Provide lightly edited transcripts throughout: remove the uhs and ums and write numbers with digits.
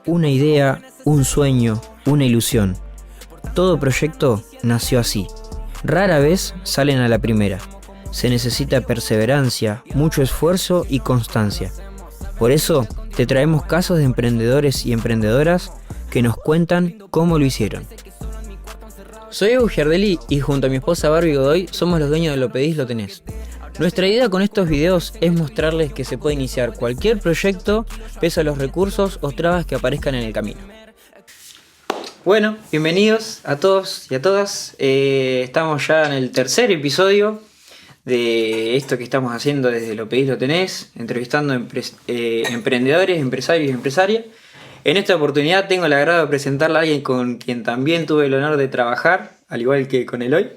Una idea, un sueño, una ilusión. Todo proyecto nació así. Rara vez salen a la primera. Se necesita perseverancia, mucho esfuerzo y constancia. Por eso te traemos casos de emprendedores y emprendedoras que nos cuentan cómo lo hicieron. Soy Eugenia Giardelli y junto a mi esposa Barbie Godoy somos los dueños de Lo Pedís, Lo Tenés. Nuestra idea con estos videos es mostrarles que se puede iniciar cualquier proyecto pese a los recursos o trabas que aparezcan en el camino. Bueno, bienvenidos a todos y a todas. Estamos ya en el tercer episodio de esto que estamos haciendo desde Lo Pedís, Lo Tenés, entrevistando emprendedores, empresarios y empresarias. En esta oportunidad tengo el agrado de presentarle a alguien con quien también tuve el honor de trabajar, al igual que con Eloy.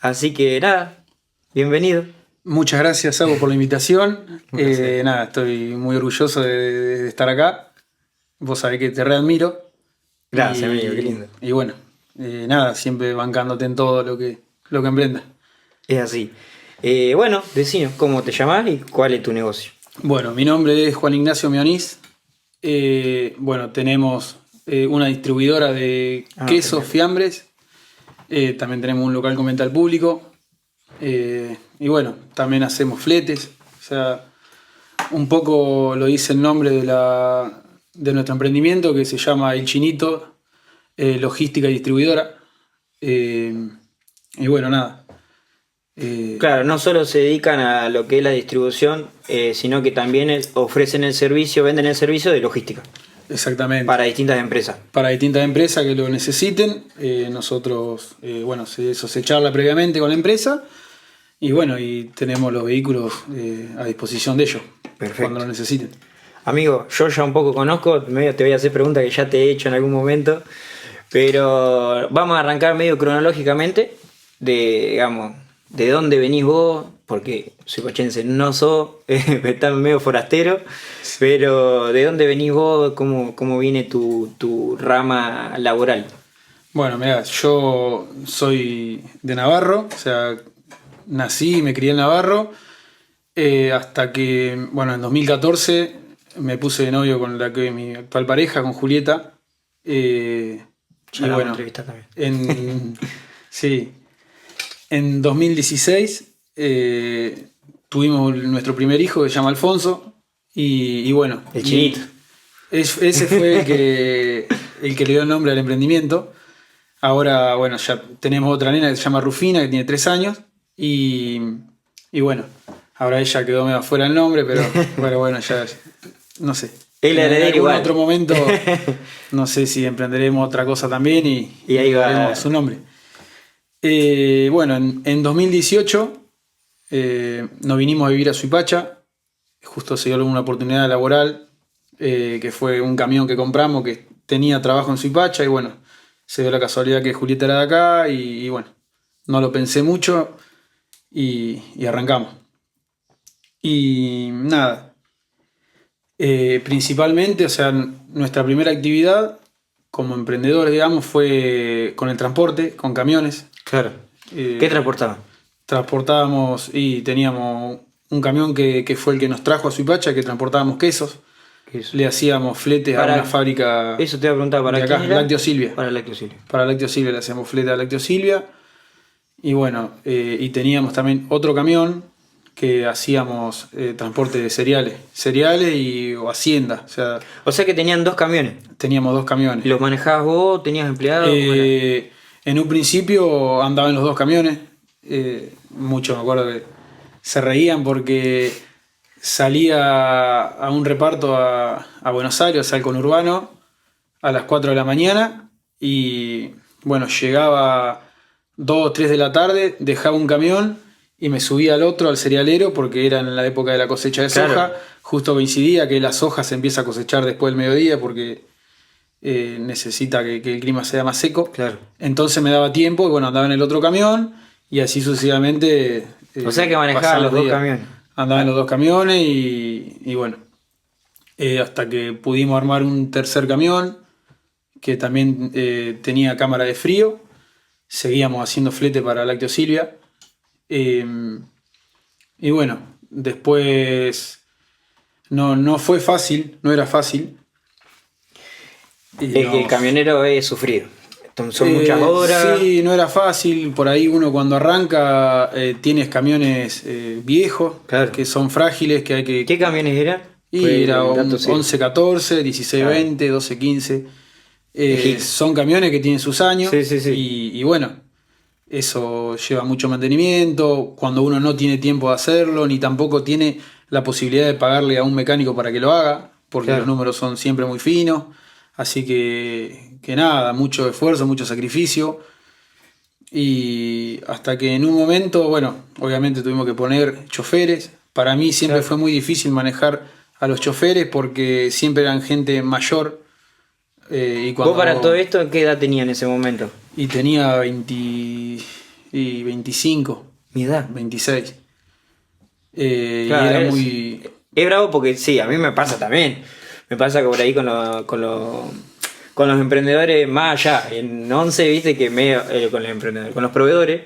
Así que nada, bienvenido. Muchas gracias, Agus, por la invitación. Estoy muy orgulloso de estar acá. Vos sabés que te readmiro. Gracias, amigo, qué lindo. Y bueno, siempre bancándote en todo lo que emprendas. Es así. Bueno, decinos cómo te llamás y cuál es tu negocio. Bueno, mi nombre es Juan Ignacio Meonís. Tenemos una distribuidora de quesos, fiambres. También tenemos un local con venta al público. También hacemos fletes. O sea, un poco lo dice el nombre de nuestro emprendimiento, que se llama El Chinito, Logística y Distribuidora. Claro, no solo se dedican a lo que es la distribución, sino que también ofrecen venden el servicio de logística. Exactamente. Para distintas empresas. Para distintas empresas que lo necesiten. Nosotros, eso se charla previamente con la empresa. Y tenemos los vehículos a disposición de ellos. Perfecto. Cuando lo necesiten. Amigo, yo ya un poco conozco, te voy a hacer preguntas que ya te he hecho en algún momento, pero vamos a arrancar medio cronológicamente de dónde venís vos, porque soy cochense, no sos, estás medio forastero, pero de dónde venís vos, cómo viene tu rama laboral. Bueno, mirá, yo soy de Navarro, o sea, nací y me crié en Navarro, hasta que, en 2014 me puse de novio con la que mi actual pareja, con Julieta. Ya la entrevista también. Sí. En 2016 tuvimos nuestro primer hijo, que se llama Alfonso. El Chinito. Ese fue el que le dio el nombre al emprendimiento. Ahora, ya tenemos otra nena que se llama Rufina, que tiene 3 años. Ahora ella quedó medio afuera el nombre, pero ya no sé. El heredero igual. En otro momento, no sé si emprenderemos otra cosa también y ahí daremos su nombre. En 2018 nos vinimos a vivir a Suipacha. Justo se dio una oportunidad laboral, que fue un camión que compramos que tenía trabajo en Suipacha. Se dio la casualidad que Julieta era de acá y no lo pensé mucho y arrancamos. Y nada, principalmente, nuestra primera actividad como emprendedores, digamos, fue con el transporte, con camiones. Claro. ¿Qué transportaban? Transportábamos y teníamos un camión que fue el que nos trajo a Suipacha, que transportábamos quesos. Le hacíamos fletes a una fábrica. Eso te iba a preguntar, ¿para acá, quién era? Lácteo Silvia. Para Lácteo Silvia. Para Lácteo Silvia le hacíamos flete a Lácteo Silvia. Y teníamos también otro camión que hacíamos transporte de cereales o hacienda. O sea que tenían 2 camiones. Teníamos 2 camiones. ¿Los manejabas vos? ¿Tenías empleados? En un principio andaban los 2 camiones. Muchos me acuerdo que se reían porque salía a un reparto a Buenos Aires, al conurbano, a las 4 de la mañana y llegaba 2 o 3 de la tarde, dejaba un camión y me subía al otro, al cerealero, porque era en la época de la cosecha de soja. Claro. Justo coincidía que la soja se empieza a cosechar después del mediodía porque necesita que el clima sea más seco. Claro. Entonces me daba tiempo y andaba en el otro camión y así sucesivamente. O sea que manejaba los 2 camiones. Andaba en los 2 camiones hasta que pudimos armar un tercer camión que también tenía cámara de frío. Seguíamos haciendo flete para Lácteo Silvia. Después no fue fácil, no era fácil. Y El camionero es sufrido. Son muchas horas. Sí, no era fácil. Por ahí uno cuando arranca tienes camiones viejos, Claro. que son frágiles, que hay que... ¿Qué camiones eran? Y Fue era el un dato, sí. 11-14, 16-20, 12-15. Son camiones que tienen sus años. Sí, sí, sí. Y bueno, eso lleva mucho mantenimiento. Cuando uno no tiene tiempo de hacerlo, ni tampoco tiene la posibilidad de pagarle a un mecánico para que lo haga, porque Claro. los números son siempre muy finos. Así que nada, mucho esfuerzo, mucho sacrificio. Y hasta que en un momento, bueno, obviamente tuvimos que poner choferes. Para mí siempre Claro. fue muy difícil manejar a los choferes porque siempre eran gente mayor. Y ¿Vos para todo esto qué edad tenías en ese momento? Y tenía 20 y 25, Mi edad. 26. Claro, y era es- muy... Es bravo porque sí, a mí me pasa también. Me pasa que por ahí con los emprendedores más allá. En 11 viste que medio, con los emprendedores, con los proveedores,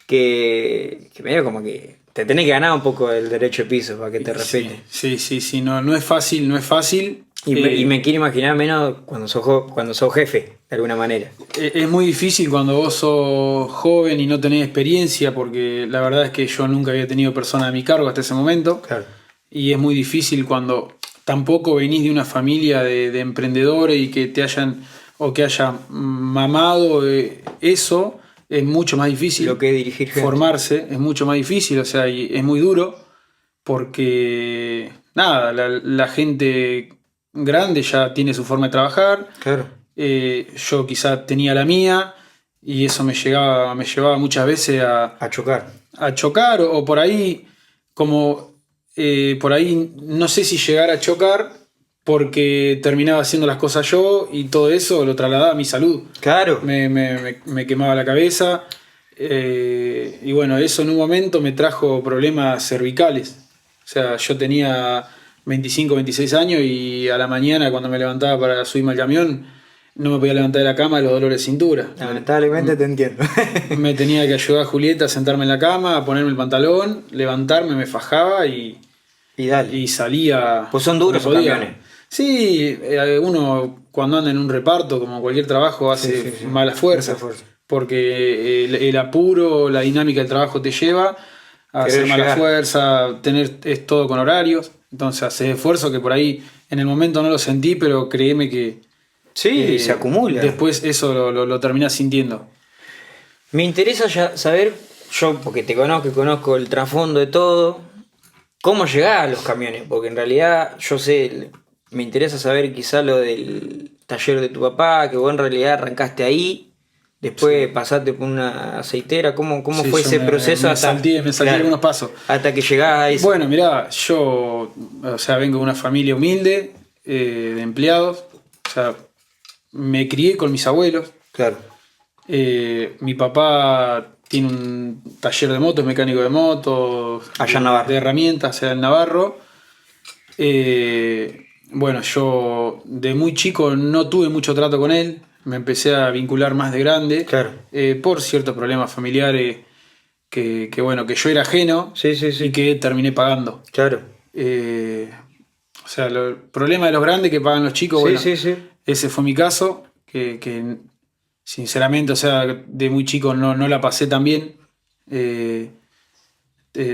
que medio como que te tenés que ganar un poco el derecho de piso para que te respeten. Sí, no es fácil, no es fácil. Y me quiero imaginar menos cuando sos jefe, de alguna manera. Es muy difícil cuando vos sos joven y no tenés experiencia, porque la verdad es que yo nunca había tenido persona a mi cargo hasta ese momento. Claro. Y es muy difícil cuando tampoco venís de una familia de emprendedores y que te hayan o que haya mamado eso, es mucho más difícil. Lo que es dirigir gente. Formarse es mucho más difícil, o sea, y es muy duro porque nada, la gente grande ya tiene su forma de trabajar. Claro. Yo quizá tenía la mía y eso me llevaba muchas veces A chocar. a chocar o por ahí como por ahí no sé si llegar a chocar porque terminaba haciendo las cosas yo y todo eso lo trasladaba a mi salud. Claro. Me quemaba la cabeza y bueno, eso en un momento me trajo problemas cervicales. O sea, yo tenía 25, 26 años y a la mañana cuando me levantaba para subirme al camión no me podía levantar de la cama de los dolores de cintura. Lamentablemente te entiendo. Me tenía que ayudar Julieta a sentarme en la cama, a ponerme el pantalón, levantarme, me fajaba y dale. y salía. Pues son duros como los podía. camiones. Sí, uno cuando anda en un reparto, como cualquier trabajo, hace Sí. malas fuerzas. Mucha fuerza. Porque el apuro, la dinámica del trabajo te lleva a Querer hacer mala llegar. fuerza, es todo con horarios. Entonces haces esfuerzo que por ahí en el momento no lo sentí, pero créeme que Sí, se acumula. después eso lo terminás sintiendo. Me interesa ya saber, yo porque te conozco y conozco el trasfondo de todo, cómo llegás a los camiones, porque en realidad yo sé, me interesa saber quizá lo del taller de tu papá, que vos en realidad arrancaste ahí, después pasaste por una aceitera, ¿cómo Sí, fue yo ese me- proceso me hasta salté claro, algunos pasos. hasta que llegás a eso? Bueno, mirá, yo, o sea, vengo de una familia humilde, de empleados, o sea, me crié con mis abuelos. Claro. Mi papá tiene un taller de motos, mecánico de motos, Allá en Navarro. de herramientas, o sea, en Navarro. Bueno, yo de muy chico no tuve mucho trato con él, me empecé a vincular más de grande, Claro. por ciertos problemas familiares bueno, que yo era ajeno Sí. y que terminé pagando. Claro. O sea, el problema de los grandes que pagan los chicos, bueno, Sí. ese fue mi caso, que sinceramente, o sea, de muy chico no la pasé tan bien.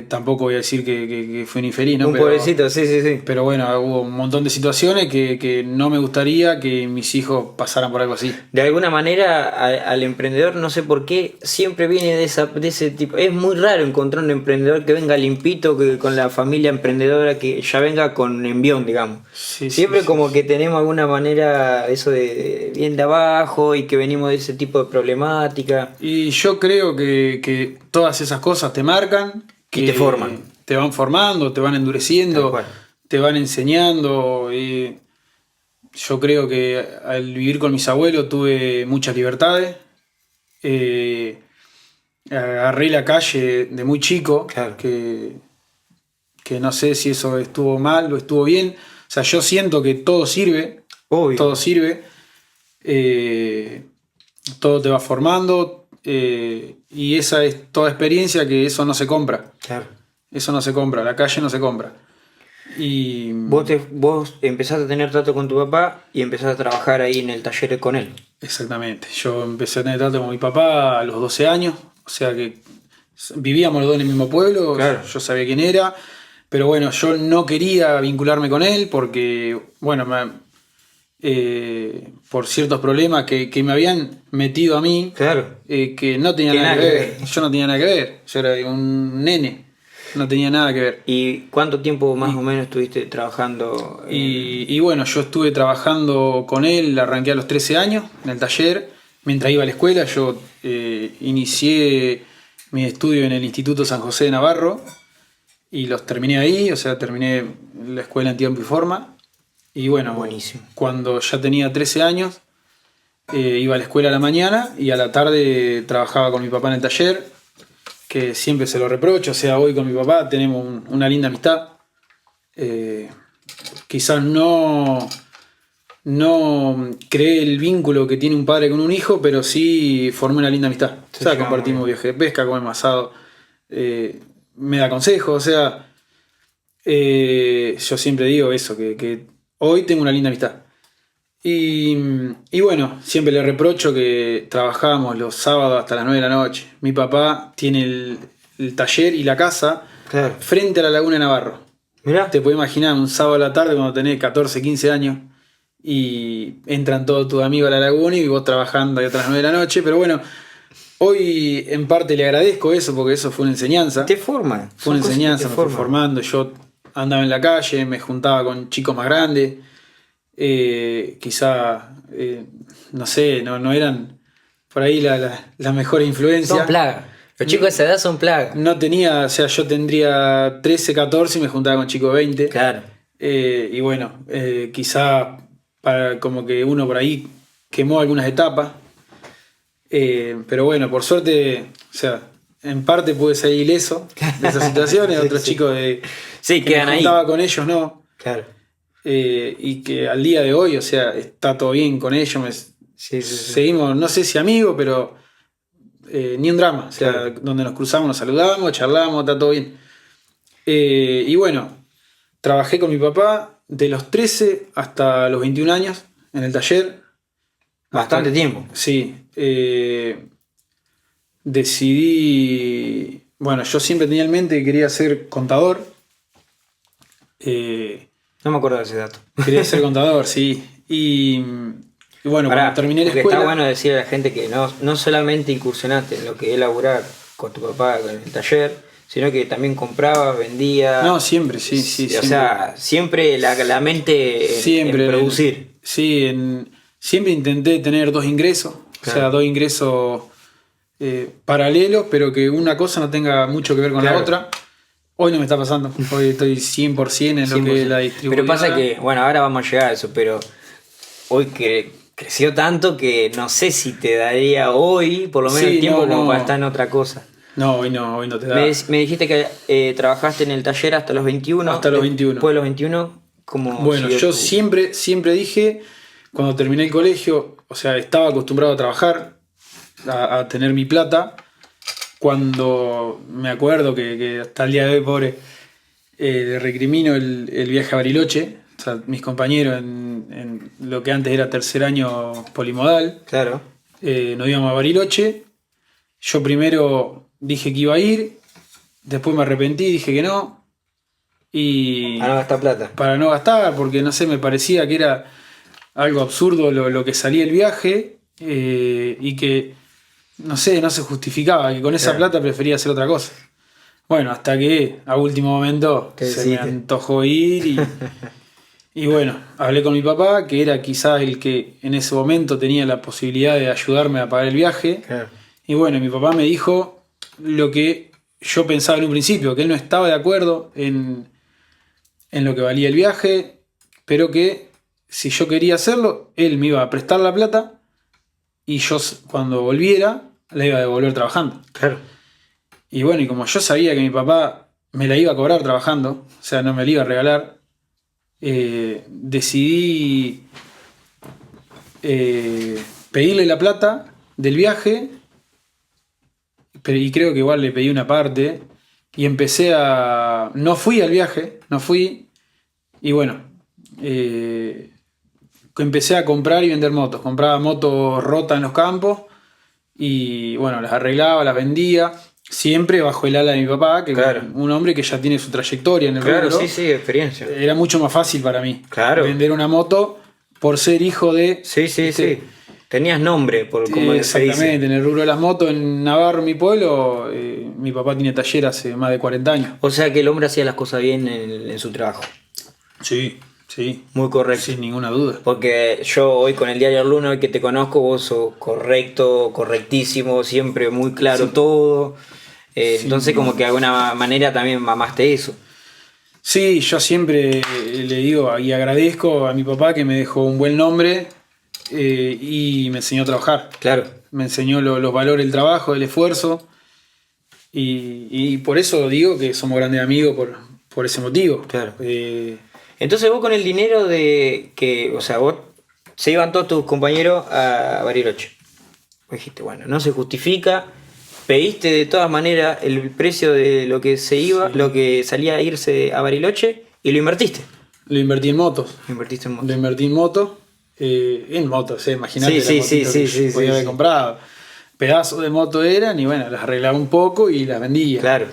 Tampoco voy a decir que fui un infeliz, ¿no? Un pobrecito, sí. Pero bueno, hubo un montón de situaciones que no me gustaría que mis hijos pasaran por algo así. De alguna manera al emprendedor, no sé por qué, siempre viene de ese tipo. Es muy raro encontrar un emprendedor que venga limpito, que con la familia emprendedora, que ya venga con envión, digamos. Sí, Siempre sí, como que tenemos alguna manera eso de bien de abajo y que venimos de ese tipo de problemática. Y yo creo que todas esas cosas te marcan. Y te forman. Te van formando, te van Tal endureciendo, cual. te van enseñando. Y yo creo que al vivir con mis abuelos tuve muchas libertades. Agarré la calle de muy chico, Claro. que no sé si eso estuvo mal o estuvo bien. O sea, yo siento que todo sirve. Obvio. Todo sirve. Todo te va formando. Y esa es toda experiencia que eso no se compra. Claro. Eso no se compra, la calle no se compra. Y Vos empezaste a tener trato con tu papá y empezaste a trabajar ahí en el taller con él. exactamente, yo empecé a tener trato con mi papá a los 12 años, o sea que vivíamos los dos en el mismo pueblo, Claro. yo sabía quién era, pero bueno, yo no quería vincularme con él porque, bueno, por ciertos problemas que me habían metido a mí, Claro. que no tenía Que nada que nada que ver. ver. Yo no tenía nada que ver. Yo era un nene. No tenía nada que ver. ¿Y cuánto tiempo más o menos estuviste trabajando? Y bueno, yo estuve trabajando con él, arranqué a los 13 años en el taller. Mientras iba a la escuela, yo inicié mi estudio en el Instituto San José de Navarro y los terminé ahí, o sea, terminé la escuela en tiempo y forma. Y bueno, Buenísimo. cuando ya tenía 13 años, iba a la escuela a la mañana y a la tarde trabajaba con mi papá en el taller, que siempre se lo reprocho. O sea, hoy con mi papá tenemos una linda amistad. Quizás no creé el vínculo que tiene un padre con un hijo, pero sí formé una linda amistad. O sea, compartimos viaje de pesca, comemos asado, me da consejos, o sea, yo siempre digo eso, que hoy tengo una linda amistad. Y bueno, siempre le reprocho que trabajábamos los sábados hasta las 9 de la noche. Mi papá tiene el taller y la casa Claro. frente a la laguna de Navarro. Mirá. Te puedes imaginar un sábado a la tarde cuando tenés 14, 15 años y entran todos tus amigos a la laguna y vos trabajando ahí hasta las 9 de la noche. Pero bueno, hoy en parte le agradezco eso porque eso fue una enseñanza. Te forma. Fue una Son cosas que enseñanza, te me fui forman. formando. Yo andaba en la calle, me juntaba con chicos más grandes. Quizá, no sé, no eran por ahí la mejor influencia. Son plaga. Los chicos de esa edad son plaga. No tenía, o sea, yo tendría 13, 14 y me juntaba con chicos de 20. Claro. Y bueno, quizá para como que uno por ahí quemó algunas etapas. Pero bueno, por suerte, o sea, en parte pude salir ileso de esas situaciones. Otros Sí. chicos Sí, que quedan me ahí. juntaba con ellos, no. Claro. Y que al día de hoy, o sea, está todo bien con ellos. Sí. Seguimos, no sé si amigos, pero ni un drama. O sea, Claro. donde nos cruzamos, nos saludamos, charlamos, está todo bien. Y bueno, trabajé con mi papá de los 13 hasta los 21 años en el taller. Bastante tiempo. Sí. Decidí. Bueno, yo siempre tenía en mente que quería ser contador. No me acuerdo de ese dato. Quería ser contador, sí. Y bueno, Pará, cuando terminé la porque escuela. está bueno decirle a la gente que no solamente incursionaste en lo que es laburar con tu papá en el taller, sino que también comprabas, vendías. No, siempre, sí. O Siempre. sea, siempre la mente Siempre en producir. Sí, siempre intenté tener dos ingresos, Claro. o sea, dos ingresos paralelos, pero que una cosa no tenga mucho que ver con Claro. la otra. Hoy no me está pasando, hoy estoy 100% en lo que es la distribución. Pero pasa que, bueno, ahora vamos a llegar a eso, pero hoy que creció tanto que no sé si te daría hoy, por lo menos, Sí, el tiempo no. como para estar en otra cosa. No, hoy no te da. Me dijiste que trabajaste en el taller hasta los 21. Hasta los 21. Después de los 21, ¿cómo Bueno, siguió yo tu- siempre dije, cuando terminé el colegio, o sea, estaba acostumbrado a trabajar, a tener mi plata. Cuando me acuerdo que hasta el día de hoy, pobre, le recrimino el viaje a Bariloche. O sea, mis compañeros en lo que antes era tercer año polimodal, Claro. nos íbamos a Bariloche. Yo primero dije que iba a ir, después me arrepentí, dije que no. Y Ah, no gasta plata. para no gastar, porque no sé, me parecía que era algo absurdo lo que salía el viaje y que, no sé, no se justificaba, que con esa Claro. plata prefería hacer otra cosa. Bueno, hasta que a último momento Te se me decidiste. antojó ir y bueno, hablé con mi papá, que era quizás el que en ese momento tenía la posibilidad de ayudarme a pagar el viaje. Claro. Y bueno, mi papá me dijo lo que yo pensaba en un principio, que él no estaba de acuerdo en lo que valía el viaje, pero que si yo quería hacerlo, él me iba a prestar la plata y yo cuando volviera la iba a devolver trabajando. Claro. Y bueno, y como yo sabía que mi papá me la iba a cobrar trabajando, o sea, no me la iba a regalar, decidí pedirle la plata del viaje, y creo que igual le pedí una parte, y empecé a... No fui al viaje, no fui, Y bueno, empecé a comprar y vender motos. Compraba motos rotas en los campos y bueno, las arreglaba, las vendía. Siempre bajo el ala de mi papá, que Claro. un hombre que ya tiene su trayectoria en el Claro, rubro. sí, sí, experiencia. Era mucho más fácil para mí Claro. vender una moto por ser hijo de... Sí, sí, ¿viste? sí. Tenías nombre, por como se Exactamente, dice. en el rubro de las motos en Navarro, mi pueblo, mi papá tiene taller hace más de 40 años. O sea que el hombre hacía las cosas bien en su trabajo. Sí, sí, Muy correcto. sin ninguna duda. Porque yo hoy con el diario Luna, hoy que te conozco, vos sos correcto, correctísimo, siempre muy claro todo. Entonces como que de alguna manera también mamaste eso. Sí, yo siempre le digo y agradezco a mi papá que me dejó un buen nombre y me enseñó a trabajar. Claro. Me enseñó los valores del trabajo, del esfuerzo. Y por eso digo que somos grandes amigos por ese motivo. Claro. Entonces vos con el dinero o sea, vos se iban todos tus compañeros a Bariloche. Vos dijiste, bueno, no se justifica. Pediste de todas maneras el precio de lo que se iba, Sí. lo que salía a irse a Bariloche y lo invertiste. Lo invertí en motos. Lo invertiste en motos. Lo invertí en motos, imagínate Sí, la sí, motito sí, que sí, yo podía sí, haber sí. comprado. Pedazos de moto eran y bueno, las arreglaba un poco y las vendía. Claro.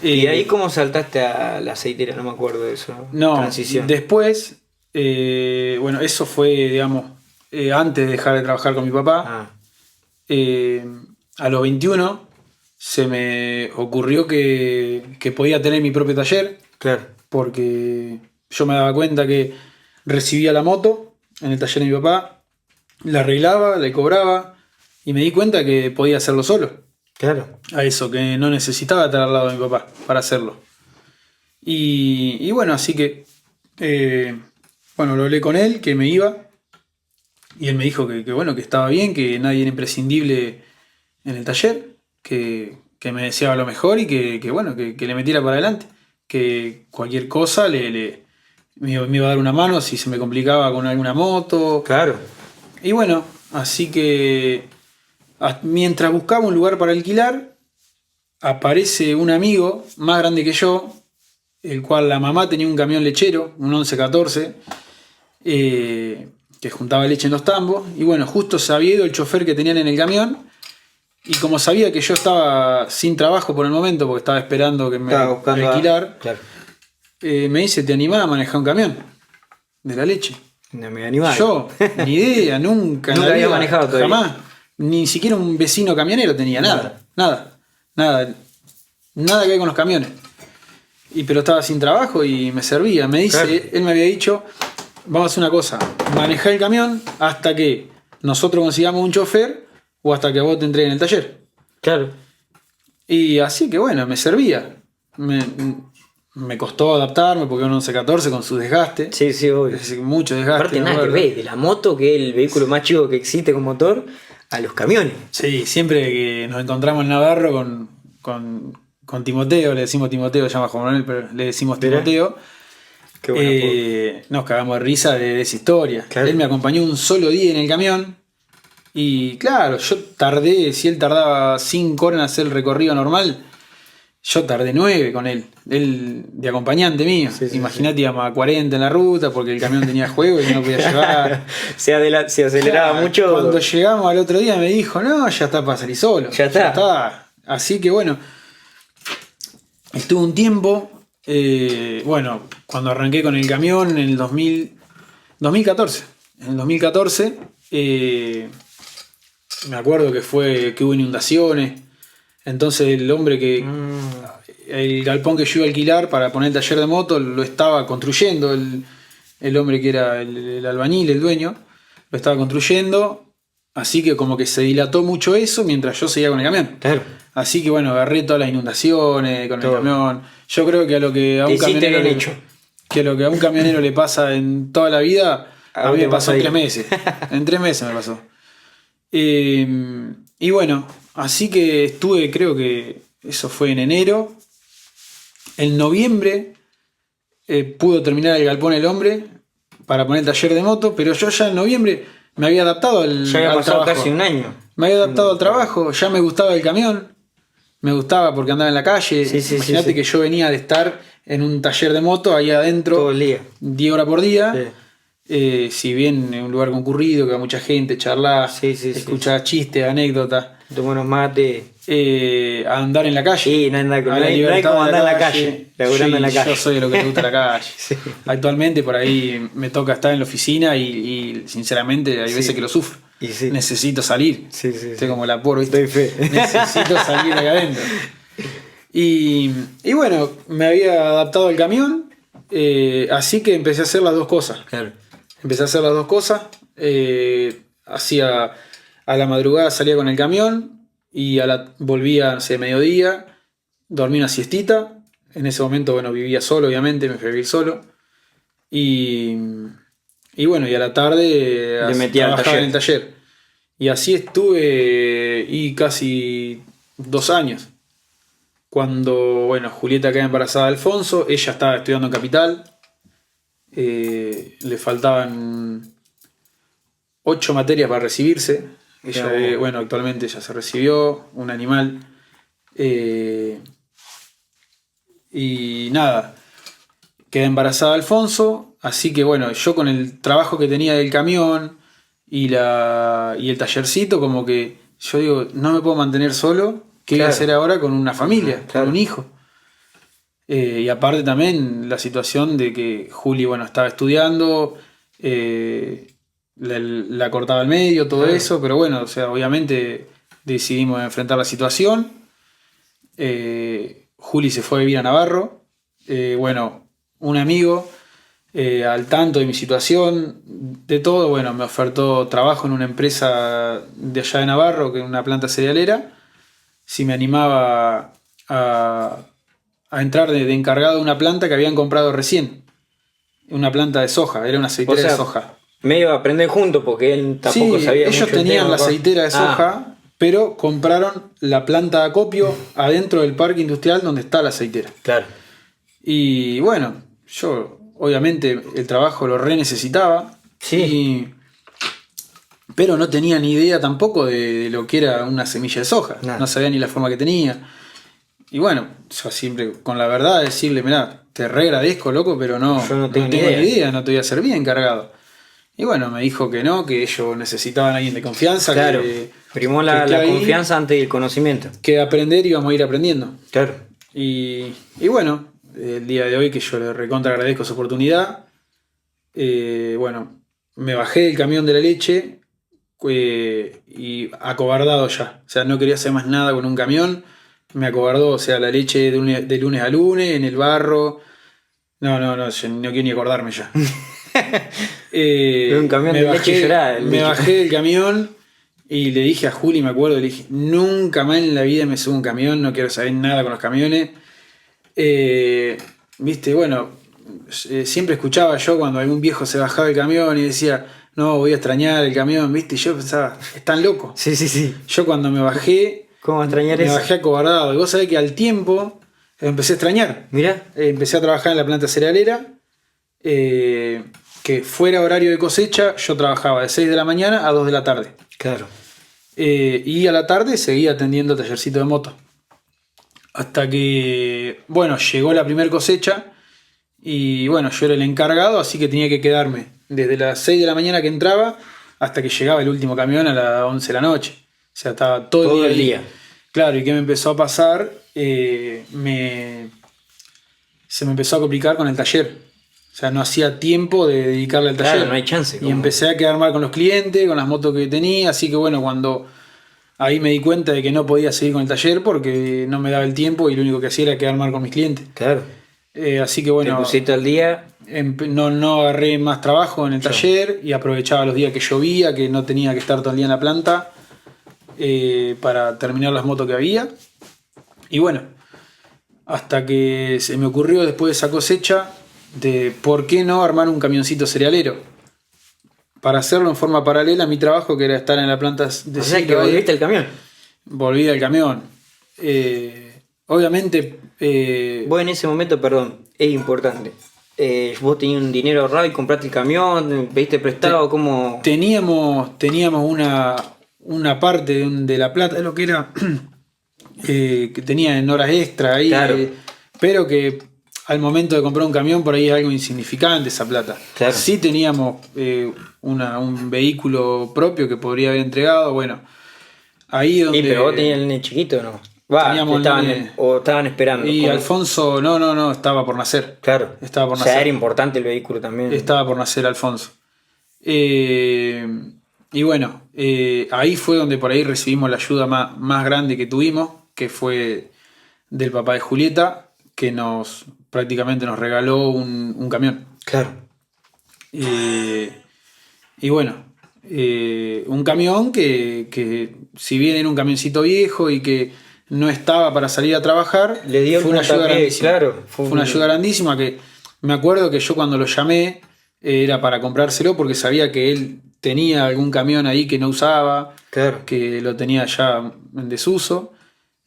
¿Y Eh, ahí cómo saltaste a la aceitera? No me acuerdo de eso. No, Transición. después, bueno, eso fue, digamos, antes de dejar de trabajar con mi papá. Ah, A los 21 se me ocurrió que podía tener mi propio taller, claro. porque yo me daba cuenta que recibía la moto en el taller de mi papá, la arreglaba, le cobraba, y me di cuenta que podía hacerlo solo. Claro. A eso, que no necesitaba estar al lado de mi papá para hacerlo. Y bueno, así que, bueno, lo hablé con él, que me iba, y él me dijo que bueno, que estaba bien, que nadie era imprescindible en el taller, que me deseaba lo mejor y que bueno, que le metiera para adelante, que cualquier cosa me iba a dar una mano si se me complicaba con alguna moto. Claro. Y bueno, así que mientras buscaba un lugar para alquilar, aparece un amigo más grande que yo, el cual la mamá tenía un camión lechero, un 1114, que juntaba leche en los tambos. Y bueno, justo se había ido el chofer que tenían en el camión. Y como sabía que yo estaba sin trabajo por el momento, porque estaba esperando que me Estaba buscando alquilar, Claro. me dice, ¿te animás a manejar un camión de la leche? No me animaba. Yo, ni idea, nunca. en Nunca la había vida, manejado todavía. Jamás. Ni siquiera un vecino camionero tenía, nada. Nada que ver con los camiones. Pero estaba sin trabajo y me servía. Me dice, Claro. él me había dicho, vamos a hacer una cosa, manejar el camión hasta que nosotros consigamos un chofer o hasta que vos te entreguen el taller. Claro. Y así que bueno, me servía. Me costó adaptarme porque era un 1114 con su desgaste. Sí, sí, obvio. Mucho desgaste. Aparte me nada que acuerdo. ver, de la moto, que es el vehículo más chico que existe con motor, a los camiones. Sí, siempre que nos encontramos en Navarro con Timoteo, le decimos Timoteo, se llama Juan Manuel, pero le decimos Mirá. Timoteo. Qué bueno. Nos cagamos de risa de esa historia. Claro. Él me acompañó un solo día en el camión. Y claro, yo tardé, si él tardaba 5 horas en hacer el recorrido normal, yo tardé 9 con él. Él de acompañante mío. Sí, sí, Imagínate, íbamos a 40 en la ruta porque el camión tenía juego y yo no podía llevar. Se aceleraba Claro, mucho. Cuando llegamos al otro día me dijo, no, ya está para salir solo. Ya está. Así que bueno, estuve un tiempo, bueno, cuando arranqué con el camión en el 2014. En el 2014 me acuerdo que hubo inundaciones. Entonces el hombre el galpón que yo iba a alquilar para poner el taller de moto lo estaba construyendo, el hombre que era el albañil, el dueño, lo estaba construyendo, así que como que se dilató mucho eso mientras yo seguía con el camión. Claro. Así que bueno, agarré todas las inundaciones con Todo. el camión. Yo creo que a lo que a Te un hiciste camionero bien hecho. que a lo que a un camionero le pasa en toda la vida, a mí me pasó en 3 meses. En 3 meses me pasó. Y bueno, así que estuve, creo que eso fue en enero. En noviembre pudo terminar el galpón el hombre para poner el taller de moto, pero yo ya en noviembre me había adaptado Ya había al pasado trabajo. casi un año. Me había adaptado al trabajo, ya me gustaba el camión. Me gustaba porque andaba en la calle. Imagínate que yo venía de estar en un taller de moto ahí adentro. Todo el día. 10 horas por día. Sí. Si bien en un lugar concurrido, que va mucha gente, charlar, escuchar chistes, anécdotas. Tomar unos mates. A andar en la calle. Sí, no hay como andar en la calle. Laburando en la calle. Yo soy de lo que me gusta la calle. Sí. Actualmente por ahí me toca estar en la oficina y sinceramente hay veces que lo sufro. Necesito salir. Estoy como la por, ¿viste? Necesito salir de acá adentro. Y bueno, me había adaptado al camión, así que empecé a hacer las dos cosas. Claro. Empecé a hacer las dos cosas. Hacía a la madrugada, salía con el camión y volvía, no sé, mediodía, dormí una siestita. En ese momento, bueno, vivía solo, obviamente, me fui a vivir solo. Y bueno, y a la tarde trabajaba en el taller. Y así estuve casi 2 años. Cuando, bueno, Julieta queda embarazada de Alfonso, ella estaba estudiando en Capital. Le faltaban 8 materias para recibirse. Ella, bueno, actualmente ya se recibió, un animal. Y nada, quedé embarazada de Alfonso, así que bueno, yo con el trabajo que tenía del camión y el tallercito, como que yo digo, no me puedo mantener solo, ¿qué voy a hacer ahora con una familia, con un hijo? Y aparte también la situación de que Juli, bueno, estaba estudiando, la cortaba al medio, todo eso, pero bueno, o sea, obviamente decidimos enfrentar la situación. Juli se fue a vivir a Navarro. Bueno, un amigo, al tanto de mi situación, de todo, bueno, me ofertó trabajo en una empresa de allá de Navarro, que es una planta cerealera, si me animaba a entrar de encargado de una planta que habían comprado recién, una planta de soja, era una aceitera de soja. Medio aprenden juntos porque él tampoco sabía mucho. Ellos tenían la aceitera de soja, pero compraron la planta de acopio adentro del parque industrial donde está la aceitera. Claro. Y bueno, yo obviamente el trabajo lo necesitaba. Sí. Pero no tenía ni idea tampoco de lo que era una semilla de soja. No sabía ni la forma que tenía. Y bueno, yo siempre con la verdad decirle, mirá, te re agradezco, loco, pero no tengo ni idea, no te voy a ser bien encargado. Y bueno, me dijo que no, que ellos necesitaban a alguien de confianza. Claro, primó la confianza ante el conocimiento. Que aprender íbamos a ir aprendiendo. Claro. Y bueno, el día de hoy que yo le recontra agradezco su oportunidad, bueno, me bajé del camión de la leche y acobardado ya. O sea, no quería hacer más nada con un camión. Me acobardó, o sea, la leche de lunes a lunes, en el barro. No, yo no quiero ni acordarme ya. Un camión de leche llorada. Me bajé del camión y le dije a Juli, me acuerdo, le dije, nunca más en la vida me subo a un camión, no quiero saber nada con los camiones. Viste, bueno, siempre escuchaba yo cuando algún viejo se bajaba del camión y decía, no, voy a extrañar el camión, viste, y yo pensaba, están locos. Sí. Yo cuando me bajé, ¿cómo extrañar eso? Me bajé acobardado. Y vos sabés que al tiempo empecé a extrañar. Mirá. Empecé a trabajar en la planta cerealera. Que fuera horario de cosecha, yo trabajaba de 6 de la mañana a 2 de la tarde. Claro. Y a la tarde seguía atendiendo tallercito de moto. Hasta que, bueno, llegó la primera cosecha. Y bueno, yo era el encargado, así que tenía que quedarme desde las 6 de la mañana que entraba hasta que llegaba el último camión a las 11 de la noche. O sea, estaba todo el día. Claro, y ¿qué me empezó a pasar? Se me empezó a complicar con el taller. O sea, no hacía tiempo de dedicarle al taller. Claro, no hay chance. Y empecé a quedar mal con los clientes, con las motos que tenía. Así que bueno, cuando ahí me di cuenta de que no podía seguir con el taller porque no me daba el tiempo y lo único que hacía era quedar mal con mis clientes. Claro. Así que bueno. Te pusiste al día. No agarré más trabajo en el taller y aprovechaba los días que llovía, que no tenía que estar todo el día en la planta. Para terminar las motos que había. Y bueno, hasta que se me ocurrió después de esa cosecha de por qué no armar un camioncito cerealero para hacerlo en forma paralela a mi trabajo, que era estar en la planta de o sea que volviste al camión. Volví al camión. Obviamente vos en ese momento, perdón, es importante, vos tenías un dinero ahorrado y compraste el camión, pediste prestado, ¿cómo? Teníamos una parte de la plata, de lo que era que tenía en horas extra ahí, Claro. pero que al momento de comprar un camión por ahí es algo insignificante esa plata. Claro. Sí teníamos un vehículo propio que podría haber entregado, bueno, ahí donde... Sí, pero vos tenías el nene chiquito, ¿no? Va, Teníamos el nene. o estaban esperando. Y ¿Cómo? Alfonso, no, estaba por nacer. Claro. Estaba por O sea, nacer. era importante el vehículo también. Estaba por nacer Alfonso. Y bueno, ahí fue donde por ahí recibimos la ayuda más grande que tuvimos, que fue del papá de Julieta, que prácticamente nos regaló un camión. Claro. Y bueno, un camión que si bien era un camioncito viejo y que no estaba para salir a trabajar, Le dio fue una ayuda grandísima. claro. Fue una ayuda grandísima que me acuerdo que yo cuando lo llamé era para comprárselo porque sabía que él tenía algún camión ahí que no usaba, Claro. que lo tenía ya en desuso.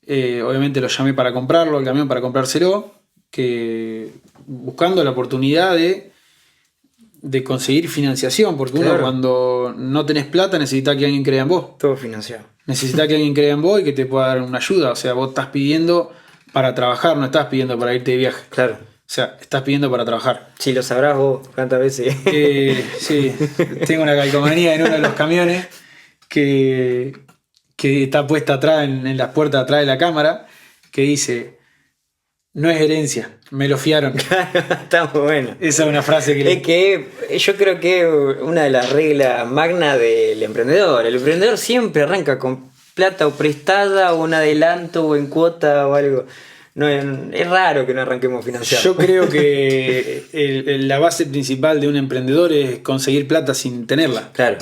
Obviamente lo llamé para comprarlo, el camión para comprárselo, que buscando la oportunidad de conseguir financiación, porque uno Claro. cuando no tenés plata necesita que alguien crea en vos. Todo financiado. Necesita que alguien crea en vos y que te pueda dar una ayuda. O sea, vos estás pidiendo para trabajar, no estás pidiendo para irte de viaje. Claro. O sea, estás pidiendo para trabajar. Si lo sabrás vos, cuántas veces. Sí, tengo una calcomanía en uno de los camiones que está puesta atrás, en las puertas de atrás de la cámara, que dice: no es herencia, me lo fiaron. Está muy bueno. Esa es una frase que Es que yo creo que una de las reglas magnas del emprendedor. El emprendedor siempre arranca con plata o prestada o un adelanto o en cuota o algo. No, es raro que no arranquemos financiado. Yo creo que la base principal de un emprendedor es conseguir plata sin tenerla. Claro,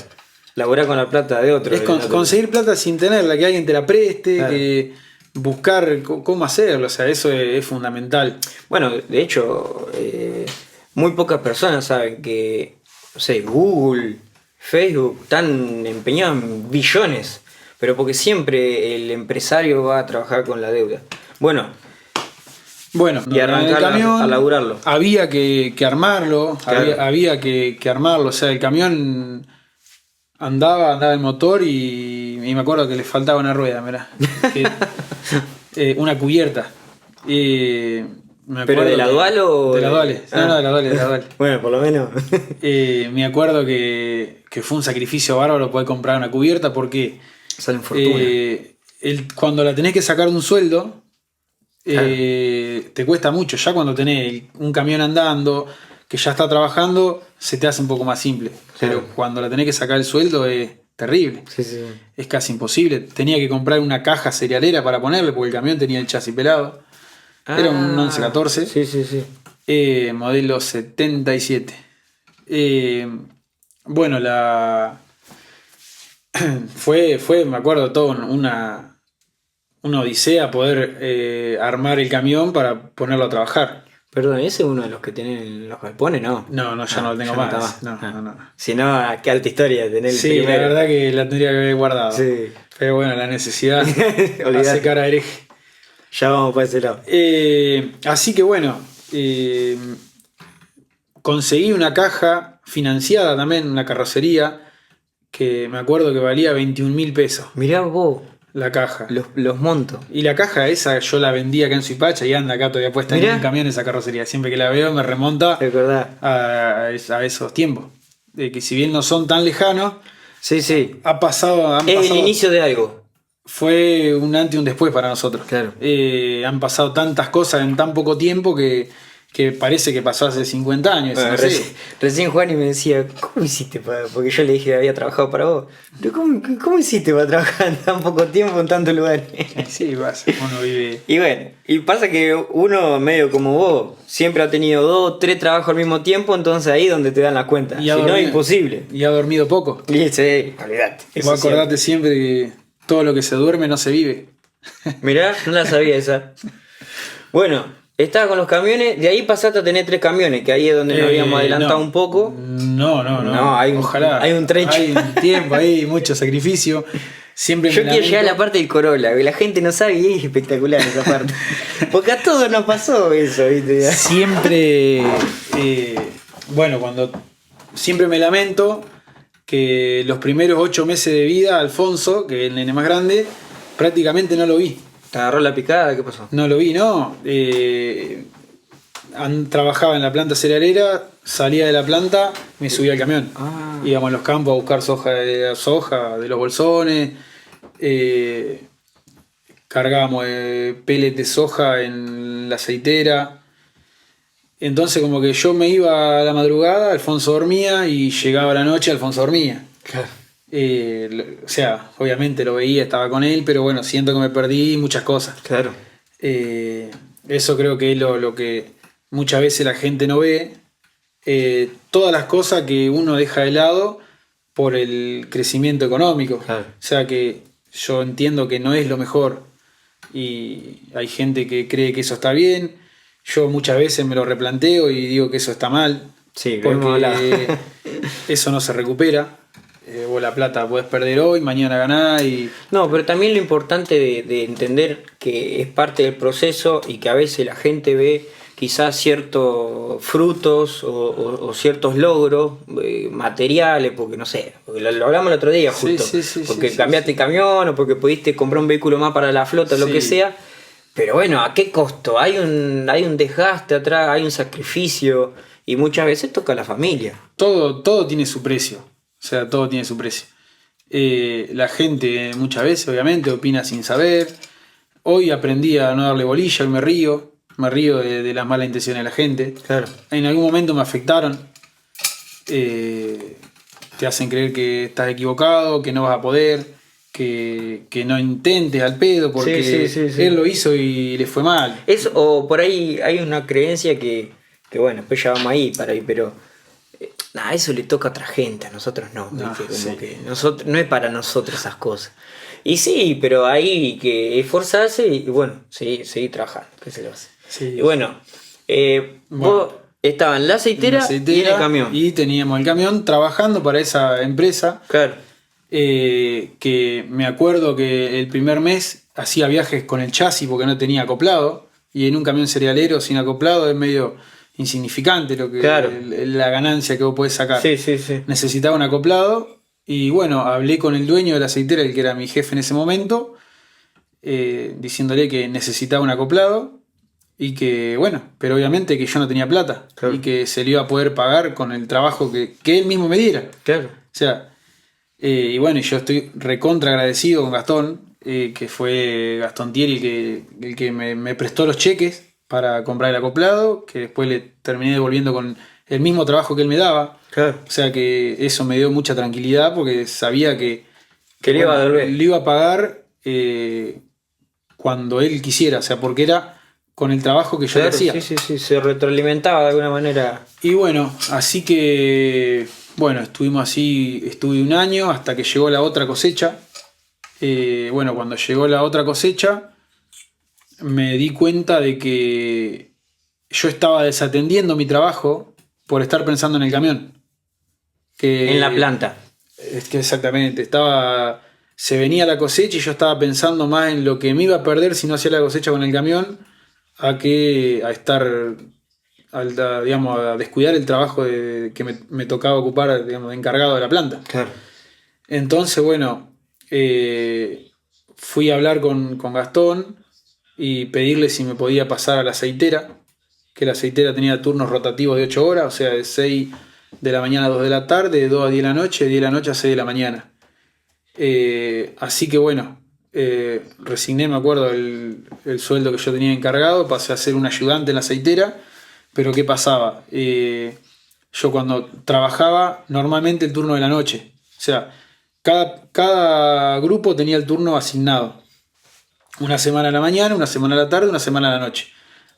laburar con la plata de otro. Es conseguir plata sin tenerla, que alguien te la preste, Claro. que buscar cómo hacerlo, o sea, eso es fundamental. Bueno, de hecho, muy pocas personas saben que, no sé, Google, Facebook están empeñados en billones, pero porque siempre el empresario va a trabajar con la deuda. Bueno, Bueno, y arrancar a laburarlo. había que armarlo, Claro. había que armarlo, o sea, el camión andaba el motor y me acuerdo que le faltaba una rueda, mirá, una cubierta. Me ¿Pero acuerdo de la que- dual o de la de- dual? No, de la dual, de la dual. Bueno, por lo menos. Me acuerdo que fue un sacrificio bárbaro poder comprar una cubierta porque Salen fortuna. cuando la tenés que sacar de un sueldo, Claro. te cuesta mucho. Ya cuando tenés un camión andando, que ya está trabajando, se te hace un poco más simple. Claro. Pero cuando la tenés que sacar el sueldo es terrible. Sí, sí. Es casi imposible. Tenía que comprar una caja cerealera para ponerle porque el camión tenía el chasis pelado. Era un 1114. Sí, sí, sí. Modelo 77. Bueno, fue, me acuerdo, todo una odisea poder armar el camión para ponerlo a trabajar. Perdón, ¿ese es uno de los que tienen los galpones? No. No, ya no lo tengo ya más. está No, no. Si no, qué alta historia tener el Sí, primero. la verdad que la tendría que haber guardado. Sí. Pero bueno, la necesidad Olvidate. hace cara de hereje. Ya vamos para ese lado. Así que bueno, conseguí una caja financiada también, una carrocería, que me acuerdo que valía 21.000 pesos Mirá vos la caja. los montos. Y la caja esa yo la vendí acá en Suipacha y anda acá todavía puesta en Mirá. un camión esa carrocería. Siempre que la veo me remonta ¿Recordás? a esos tiempos. De que si bien no son tan lejanos, Sí, sí. han pasado. Es el inicio de algo. Fue un antes y un después para nosotros. Claro. Han pasado tantas cosas en tan poco tiempo que parece que pasó hace 50 años. Bueno, no sé. recién Juan y me decía, ¿cómo hiciste para...? Porque yo le dije que había trabajado para vos. Pero ¿cómo hiciste para trabajar en tan poco tiempo en tantos lugares? Sí, pasa. Uno vive. Y bueno, y pasa que uno medio como vos, siempre ha tenido 2, 3 trabajos al mismo tiempo, entonces ahí es donde te dan la cuenta. Y Si ha no, es dormido. imposible. Y ha dormido poco. Y sí, olvidate. Vos acordate siempre que todo lo que se duerme no se vive. Mirá, no la sabía esa. Bueno, estaba con los camiones, de ahí pasaste a tener 3 camiones, que ahí es donde nos habíamos adelantado no. un poco. No. No, hay Ojalá. un trecho. Hay un tiempo ahí, mucho sacrificio. Siempre Yo me quiero llegar a la lamento. parte del Corolla, que la gente no sabe y es espectacular esa parte. Porque a todos nos pasó eso, ¿viste? Siempre, bueno, siempre me lamento que los primeros 8 meses de vida, Alfonso, que es el nene más grande, prácticamente no lo vi. ¿Te agarró la picada? ¿Qué pasó? No lo vi, ¿no? Trabajaba en la planta cerealera, salía de la planta, me subía al camión. Íbamos a los campos a buscar soja de los bolsones. Cargábamos pellets de soja en la aceitera. Entonces como que yo me iba a la madrugada, Alfonso dormía, y llegaba la noche, Alfonso dormía. Claro. O sea, obviamente lo veía, estaba con él, pero bueno, siento que me perdí muchas cosas. Claro. Eso creo que es lo que muchas veces la gente no ve. Todas las cosas que uno deja de lado por el crecimiento económico. Claro. O sea que yo entiendo que no es lo mejor y hay gente que cree que eso está bien. Yo muchas veces me lo replanteo y digo que eso está mal. Sí, porque eso no se recupera. Vos la plata podés perder hoy, mañana ganar y... No, pero también lo importante de entender que es parte del proceso y que a veces la gente ve quizás ciertos frutos o ciertos logros materiales, porque no sé, porque lo hablamos el otro día justo, porque cambiaste camión o porque pudiste comprar un vehículo más para la flota, lo que sea, pero bueno, ¿a qué costo? Hay un desgaste atrás, hay un sacrificio y muchas veces toca a la familia. Todo tiene su precio, o sea, todo tiene su precio. La gente muchas veces obviamente opina sin saber. Hoy aprendí a no darle bolilla, hoy me río de las malas intenciones de la gente. Claro. En algún momento me afectaron. Te hacen creer que estás equivocado, que no vas a poder, que no intentes al pedo porque él lo hizo y le fue mal. O por ahí hay una creencia que bueno, después ya vamos ahí para ahí, pero eso le toca a otra gente, a nosotros no. Que nosotros, no es para nosotros esas cosas. Y sí, pero hay que esforzarse y bueno, seguir trabajando, ¿qué se le hace? Sí. Y bueno, vos estabas en la aceitera y en el camión. Y teníamos el camión trabajando para esa empresa. Claro. Que me acuerdo que el primer mes hacía viajes con el chasis porque no tenía acoplado. Y en un camión cerealero sin acoplado es medio insignificante la ganancia que vos podés sacar. Sí. Necesitaba un acoplado. Y bueno, hablé con el dueño de la aceitera, el que era mi jefe en ese momento, diciéndole que necesitaba un acoplado y que, bueno, pero obviamente que yo no tenía plata. Claro. Y que se le iba a poder pagar con el trabajo que él mismo me diera. Claro. O sea, y bueno, yo estoy recontra agradecido con Gastón, que fue Gastón Thierry el que me prestó los cheques para comprar el acoplado, que después le terminé devolviendo con el mismo trabajo que él me daba. Claro. O sea que eso me dio mucha tranquilidad porque sabía que le iba a devolver. Le iba a pagar cuando él quisiera, o sea, porque era con el trabajo que yo le hacía. Sí, se retroalimentaba de alguna manera. Y bueno, así que bueno, estuve un año hasta que llegó la otra cosecha. Bueno, cuando llegó la otra cosecha me di cuenta de que yo estaba desatendiendo mi trabajo por estar pensando en el camión. En la planta. Es que exactamente, se venía la cosecha y yo estaba pensando más en lo que me iba a perder si no hacía la cosecha con el camión a descuidar el trabajo que me tocaba ocupar, digamos, de encargado de la planta. Claro. Entonces, bueno, fui a hablar con Gastón y pedirle si me podía pasar a la aceitera, que la aceitera tenía turnos rotativos de 8 horas, o sea, de 6 de la mañana a 2 de la tarde, de 2 a 10 de la noche, de 10 de la noche a 6 de la mañana. Así que bueno, resigné, me acuerdo, el sueldo que yo tenía encargado, pasé a ser un ayudante en la aceitera, pero ¿qué pasaba? Yo cuando trabajaba, normalmente el turno de la noche, o sea, cada grupo tenía el turno asignado. Una semana a la mañana, una semana a la tarde, una semana a la noche.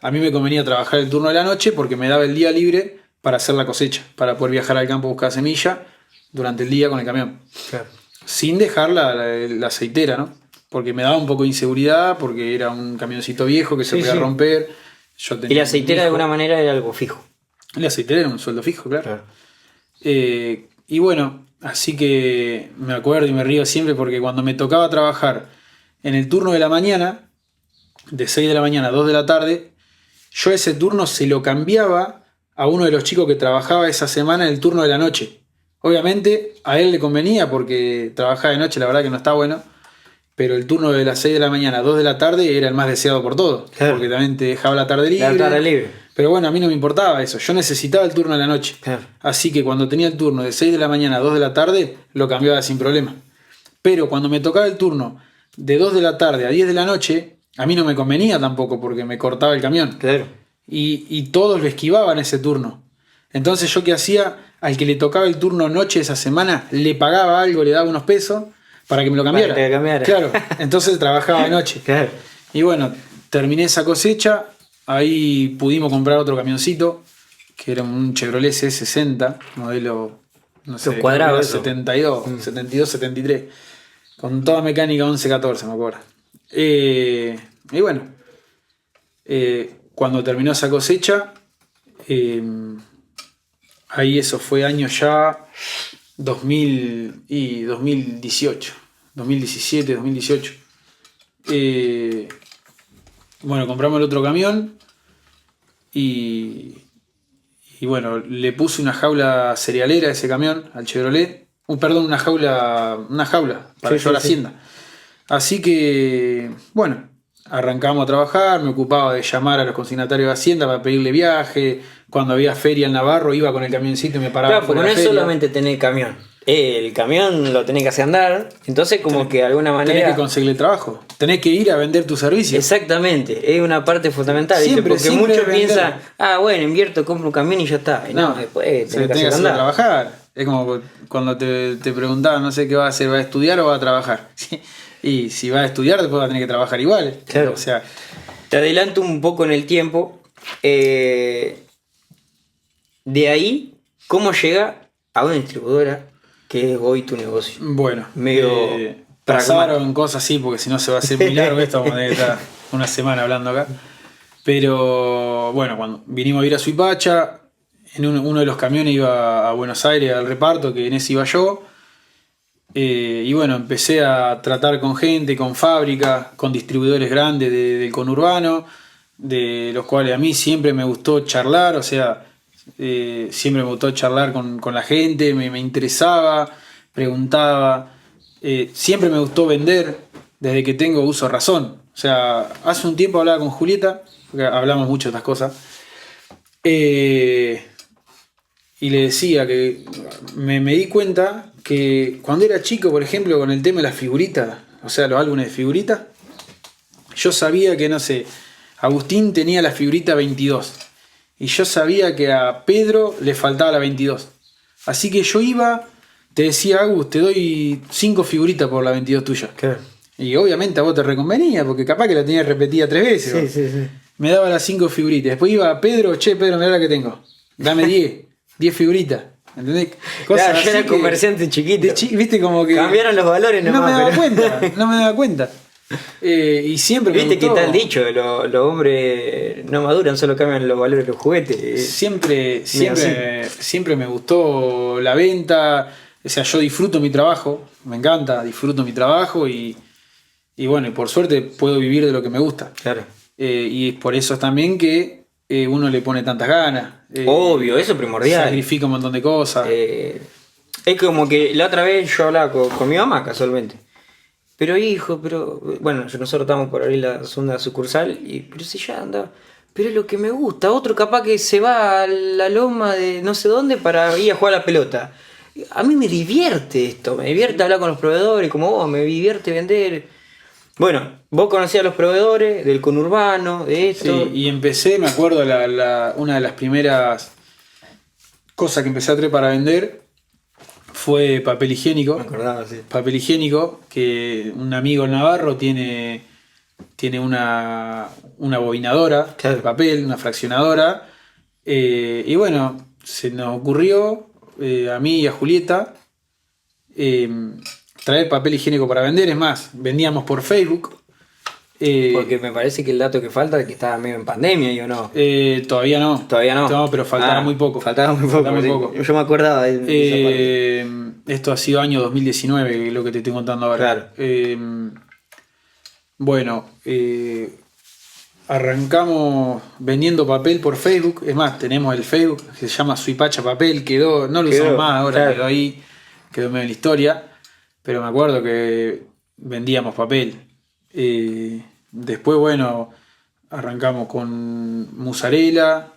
A mí me convenía trabajar el turno de la noche porque me daba el día libre para hacer la cosecha, para poder viajar al campo a buscar semilla durante el día con el camión. Claro. Sin dejar la aceitera, ¿no? Porque me daba un poco de inseguridad, porque era un camioncito viejo que se podía romper. Y la aceitera de alguna manera era algo fijo. La aceitera era un sueldo fijo, claro. Y bueno, así que me acuerdo y me río siempre porque cuando me tocaba trabajar en el turno de la mañana, de 6 de la mañana a 2 de la tarde, yo ese turno se lo cambiaba a uno de los chicos que trabajaba esa semana en el turno de la noche. Obviamente a él le convenía porque trabajar de noche la verdad que no está bueno, pero el turno de las 6 de la mañana a 2 de la tarde era el más deseado por todos, Claro. porque también te dejaba la tarde libre. La tarde libre. Pero bueno, a mí no me importaba eso, yo necesitaba el turno de la noche. Claro. Así que cuando tenía el turno de 6 de la mañana a 2 de la tarde, lo cambiaba sin problema. Pero cuando me tocaba el turno de 2 de la tarde a 10 de la noche, a mí no me convenía tampoco porque me cortaba el camión. Claro. Y todos lo esquivaban ese turno. Entonces yo qué hacía, al que le tocaba el turno noche esa semana, le pagaba algo, le daba unos pesos para que me lo cambiara. Para que te cambiara. Claro, entonces trabajaba de noche. Claro. Y bueno, terminé esa cosecha, ahí pudimos comprar otro camioncito, que era un Chevrolet C60, modelo, no sé, Los cuadrados, eso. 72, 72, 73, con toda mecánica 11-14, me acuerdo. Y bueno, cuando terminó esa cosecha, ahí eso fue año ya 2000 y 2018, 2017, 2018. Bueno, compramos el otro camión y bueno, le puse una jaula cerealera a ese camión, al Chevrolet. Perdón, una jaula para Sí, llevar a la sí. hacienda. Así que, bueno, arrancamos a trabajar, me ocupaba de llamar a los consignatarios de Hacienda para pedirle viaje. Cuando había feria en Navarro, iba con el camioncito y me paraba. Claro, porque fuera no de es la feria. solamente tener camión. El camión lo tenés que hacer andar. Entonces, como que de alguna manera. Tenés que conseguirle trabajo, tenés que ir a vender tu servicio. Exactamente, es una parte fundamental. ¿viste? Siempre, Porque siempre muchos vender. piensan, bueno, invierto, compro un camión y ya está. Y no, después se tenés que tenés que hacer hacerlo andar. trabajar. Es como cuando te preguntaban, no sé qué va a hacer, ¿va a estudiar o va a trabajar? Y si va a estudiar, después va a tener que trabajar igual. Claro. O sea, Te adelanto un poco en el tiempo. De ahí, ¿cómo llega a una distribuidora que es hoy tu negocio? bueno, Medio pasaron cosas así, porque si no se va a hacer muy largo esto, vamos a tener que estar una semana hablando acá. Pero bueno, cuando vinimos a ir a Suipacha, en uno de los camiones iba a Buenos Aires al reparto, que en ese iba yo. Y bueno, empecé a tratar con gente, con fábricas, con distribuidores grandes del conurbano, de los cuales a mí siempre me gustó charlar, o sea, siempre me gustó charlar con la gente, me interesaba, preguntaba, siempre me gustó vender desde que tengo uso de razón. O sea, hace un tiempo hablaba con Julieta, porque hablamos mucho de estas cosas, y le decía que me di cuenta que cuando era chico, por ejemplo, con el tema de las figuritas, o sea, los álbumes de figuritas, yo sabía que, no sé, Agustín tenía la figurita 22 y yo sabía que a Pedro le faltaba la 22. Así que yo iba, te decía, Agus, te doy 5 figuritas por la 22 tuya. Claro. Y obviamente a vos te reconvenía, porque capaz que la tenías repetida 3 veces. ¿no? Sí. Me daba las 5 figuritas. Después iba a Pedro, Pedro, mirá la que tengo. Dame 10 figuritas. ¿Entendés? Claro, yo así era que- comerciante chiquito. Viste como que... Cambiaron los valores No nomás. me daba pero- cuenta, no me daba cuenta. Y siempre me Viste que gustó. está el dicho, los hombres no maduran, solo cambian los valores de los juguetes. Siempre me gustó la venta. O sea, yo disfruto mi trabajo, me encanta, disfruto mi trabajo y bueno, y por suerte puedo vivir de lo que me gusta. Claro. Y es por eso también que uno le pone tantas ganas. Obvio, eso es primordial. Sacrifica un montón de cosas. Es como que la otra vez yo hablaba con mi mamá casualmente. Pero hijo, bueno, nosotros estamos por abrir la segunda sucursal, pero si ya anda. Pero es lo que me gusta. Otro capaz que se va a la loma de no sé dónde para ir a jugar a la pelota. A mí me divierte esto, me divierte hablar con los proveedores, como vos, me divierte vender. Bueno, vos conocías a los proveedores del conurbano, de esto. Sí, y empecé, me acuerdo, una de las primeras cosas que empecé a traer para vender fue papel higiénico. Me acordaba, sí. Papel higiénico, que un amigo Navarro tiene una bobinadora Claro. de papel, una fraccionadora. Y bueno, se nos ocurrió a mí y a Julieta traer papel higiénico para vender. Es más, vendíamos por Facebook. Porque me parece que el dato que falta es que estaba medio en pandemia, ¿yo no? Todavía no. Todavía no. No, pero faltaba muy poco. Faltaba muy poco. Faltaba muy sí. poco. Yo me acordaba de esa parte. Esto ha sido año 2019, lo que te estoy contando ahora. Claro. Bueno, arrancamos vendiendo papel por Facebook. Es más, tenemos el Facebook que se llama Suipacha Papel. No lo Quedó, usamos más ahora, claro. quedó ahí, quedó medio en la historia. Pero me acuerdo que vendíamos papel. Después, bueno, arrancamos con mozzarella,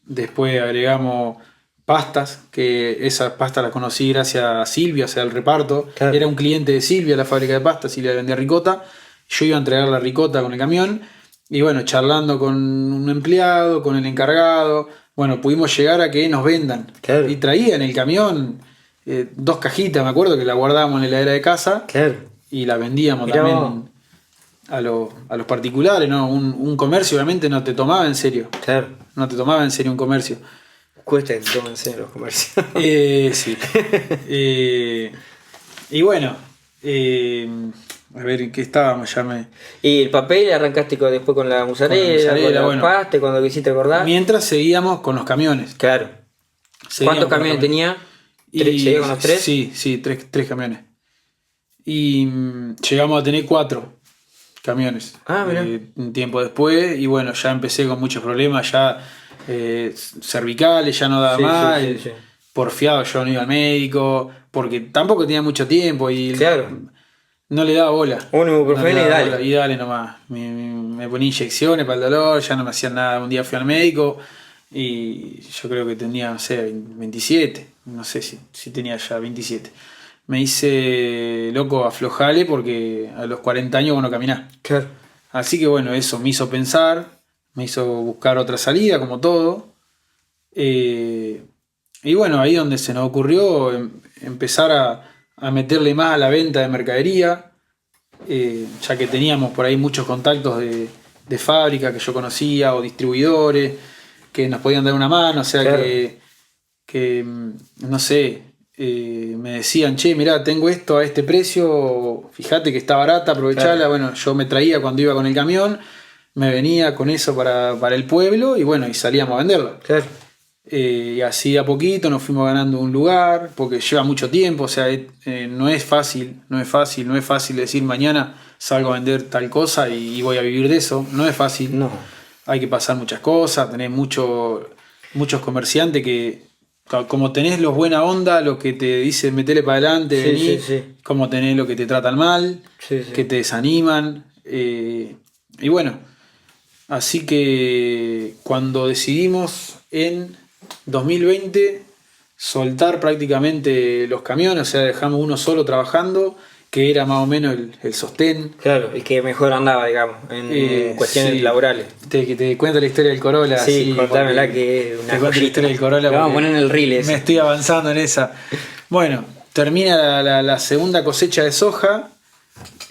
después agregamos pastas, que esas pastas las conocí gracias a Silvia, o sea, al reparto. Claro. Era un cliente de Silvia, la fábrica de pastas, Silvia vendía ricota. Yo iba a entregar la ricota con el camión y bueno, charlando con un empleado, con el encargado, bueno, pudimos llegar a que nos vendan. Claro. Y traían el camión 2 cajitas, me acuerdo que la guardábamos en la heladera de casa. Claro. Y la vendíamos Mirá también a los particulares, ¿no? Un comercio obviamente no te tomaba en serio. Claro. No te tomaba en serio un comercio. Cuesta que te tomen en los comercios. Sí. Y bueno, a ver en qué estábamos, ya me... Y el papel arrancaste después con la mozzarella, con la bueno. pasta, cuando quisiste acordar. Mientras seguíamos con los camiones. Claro. Seguíamos ¿Cuántos con los camiones tenía? ¿Seguía con los 3? Sí, tres camiones. Y llegamos a tener 4 camiones. Mirá. Un tiempo después, y bueno, ya empecé con muchos problemas, ya cervicales, ya no daba más. Sí. Porfiado, yo no iba al médico, porque tampoco tenía mucho tiempo y Claro. no le daba bola. Un ibuprofeno y dale. Y dale nomás. Me ponía inyecciones para el dolor, ya no me hacían nada. Un día fui al médico y yo creo que tenía, no sé, 27. No sé si tenía ya 27. Me hice, loco, aflojale porque a los 40 años bueno caminar. Claro. Así que bueno, eso me hizo pensar, me hizo buscar otra salida, como todo. Y bueno, ahí donde se nos ocurrió empezar a meterle más a la venta de mercadería, ya que teníamos por ahí muchos contactos de fábrica que yo conocía o distribuidores que nos podían dar una mano, o sea, claro. que no sé, me decían, che, mirá, tengo esto a este precio, fíjate que está barata, aprovechala. Claro. Bueno, yo me traía cuando iba con el camión, me venía con eso para el pueblo y bueno, y salíamos a venderlo. Claro. Y así a poquito nos fuimos ganando un lugar, porque lleva mucho tiempo, o sea, no es fácil decir mañana salgo a vender tal cosa y voy a vivir de eso, no es fácil. No. Hay que pasar muchas cosas, tenés muchos comerciantes que, como tenés los buena onda, los que te dicen metele para adelante, vení, como tenés los que te tratan mal, que te desaniman, y bueno, así que cuando decidimos en 2020 soltar prácticamente los camiones, o sea, dejamos uno solo trabajando, que era más o menos el sostén. Claro, el que mejor andaba, digamos, en cuestiones laborales. Te cuento la historia del Corolla. Sí, contámela que es una te cuento la historia del Corolla. Vamos a poner en el reel ese. Me estoy avanzando en esa. Bueno, termina la segunda cosecha de soja.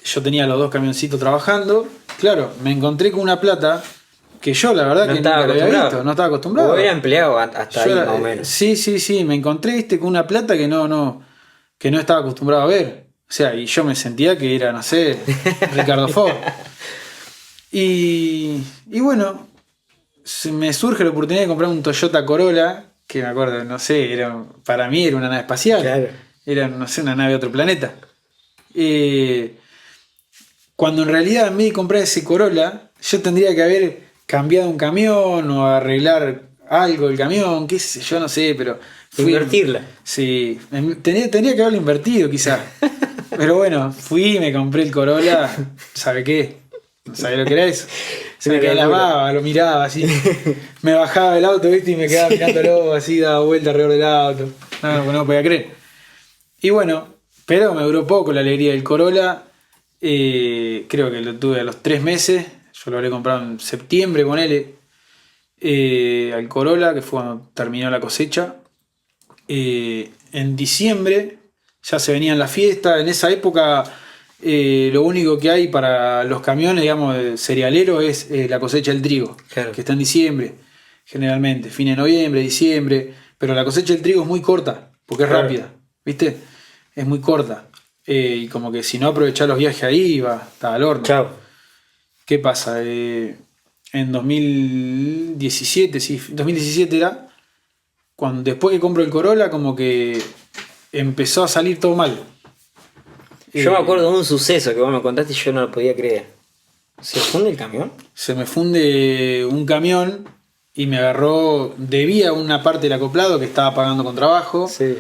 Yo tenía los 2 camioncitos trabajando. Claro, me encontré con una plata que yo la verdad que nunca la había visto. No estaba acostumbrado. Vos eras empleado hasta ahí más o menos. Sí. Me encontré con una plata que no estaba acostumbrado a ver. O sea, y yo me sentía que era, no sé, Ricardo Ford. Y bueno, me surge la oportunidad de comprar un Toyota Corolla, que me acuerdo, no sé, para mí era una nave espacial. Claro. Era, no sé, una nave de otro planeta. Cuando en realidad en vez de comprar ese Corolla, yo tendría que haber cambiado un camión o arreglar algo del camión, qué sé yo, no sé, pero... Invertirla. Sí, tendría que haberlo invertido quizás. Pero bueno, fui y me compré el Corolla. ¿Sabe qué? ¿No sabe lo que era eso? Se me quedaba la baba, lo miraba así. Me bajaba del auto, ¿viste? Y me quedaba mirándolo así, daba vuelta alrededor del auto. No podía creer. Y bueno, pero me duró poco la alegría del Corolla. Creo que lo tuve a los 3 meses. Yo lo habré comprado en septiembre, ponele. Al Corolla, que fue cuando terminó la cosecha. En diciembre ya se venían las fiestas. En esa época lo único que hay para los camiones, digamos, cerealeros es la cosecha del trigo, claro, que está en diciembre, generalmente, fin de noviembre, diciembre. Pero la cosecha del trigo es muy corta, porque es rápida, ¿viste? Es muy corta. Y como que si no aprovechás los viajes ahí, está al horno. Chao. ¿Qué pasa? En 2017, sí, 2017 era, después que compro el Corolla, como que empezó a salir todo mal. Yo me acuerdo de un suceso que vos me contaste y yo no lo podía creer. ¿Se funde el camión? Se me funde un camión y me agarró, debía una parte del acoplado que estaba pagando con trabajo. Sí.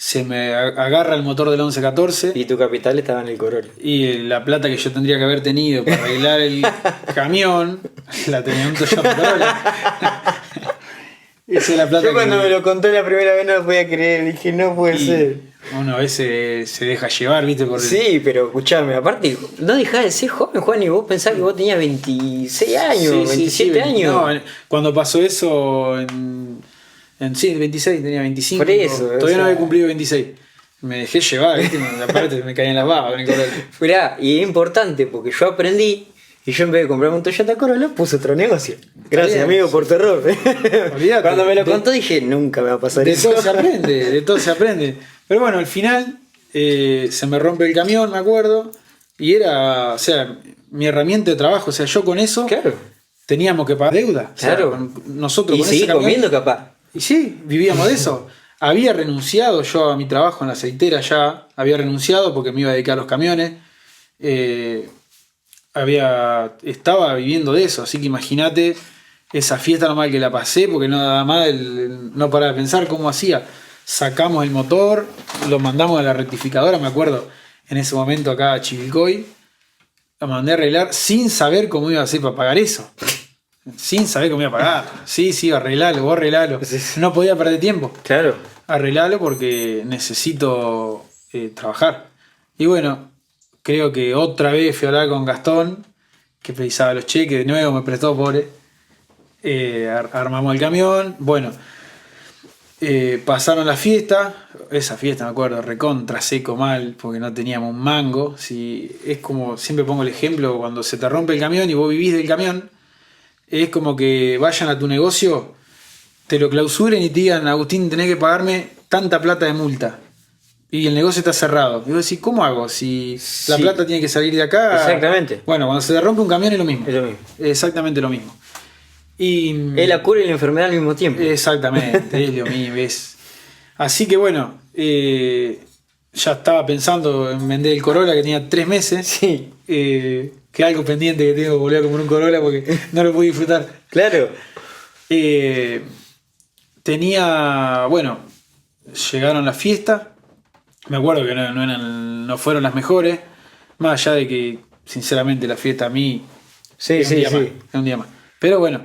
se me agarra el motor del 1114 Y tu capital estaba en el Corolla. y la plata que yo tendría que haber tenido para arreglar el camión la tenía un Toyota Corolla. Esa es la plata Yo cuando me lo contó la primera vez no lo podía creer, dije, no puede ser. Uno a veces se deja llevar, ¿viste? Sí, pero escuchame, aparte, no dejás de ser joven, Juan, y vos pensás que vos tenías 26 años, 27 años. No, cuando pasó eso sí, 26, tenía 25. Por eso, todavía no había cumplido 26. Me dejé llevar, ¿viste? Aparte me caían las babas con el Corolla. Mirá, y es importante porque yo aprendí y yo en vez de comprarme un Toyota Corolla puse otro negocio. Gracias, Bien. amigo, por tu error. Olvídate. Cuando me lo contó dije, nunca me va a pasar De eso. todo se aprende, de todo se aprende. Pero bueno, al final se me rompe el camión, me acuerdo, y era, o sea, mi herramienta de trabajo, o sea, yo con eso Claro, teníamos que pagar deuda. O sea, claro. nosotros Y con ese seguí camión, comiendo capaz. y sí, vivíamos de eso. Había renunciado yo a mi trabajo en la aceitera ya, había renunciado porque me iba a dedicar a los camiones. Estaba viviendo de eso, así que imagínate esa fiesta normal que la pasé, porque nada más no paraba de pensar cómo hacía. Sacamos el motor, lo mandamos a la rectificadora, me acuerdo, en ese momento acá a Chivilcoy, lo mandé a arreglar sin saber cómo iba a hacer para pagar eso. Sin saber cómo iba a pagar. Sí, arreglalo, vos arreglalo. No podía perder tiempo. Claro. Arreglalo porque necesito trabajar. Y bueno, creo que otra vez fui a hablar con Gastón, que precisaba los cheques, de nuevo me prestó, pobre. Armamos el camión. Bueno, pasaron la fiesta. Esa fiesta, me acuerdo, recontra seco mal, porque no teníamos un mango. Es como, siempre pongo el ejemplo, cuando se te rompe el camión y vos vivís del camión, es como que vayan a tu negocio, te lo clausuren y te digan, Agustín, tenés que pagarme tanta plata de multa. Y el negocio está cerrado. Y vos decís, ¿cómo hago? Si la plata tiene que salir de acá. Exactamente. Bueno, cuando se te rompe un camión es lo mismo. Es lo mismo. Exactamente lo mismo. Y, Es la cura y la enfermedad al mismo tiempo. exactamente, es lo mismo. Así que bueno, ya estaba pensando en vender el Corolla que tenía 3 meses. Sí. Que algo pendiente que tengo que volver a comprar un Corolla porque no lo pude disfrutar. Claro. Bueno, llegaron las fiestas. Me acuerdo que no fueron las mejores. Más allá de que, sinceramente, la fiesta a mí es un día más. Pero bueno.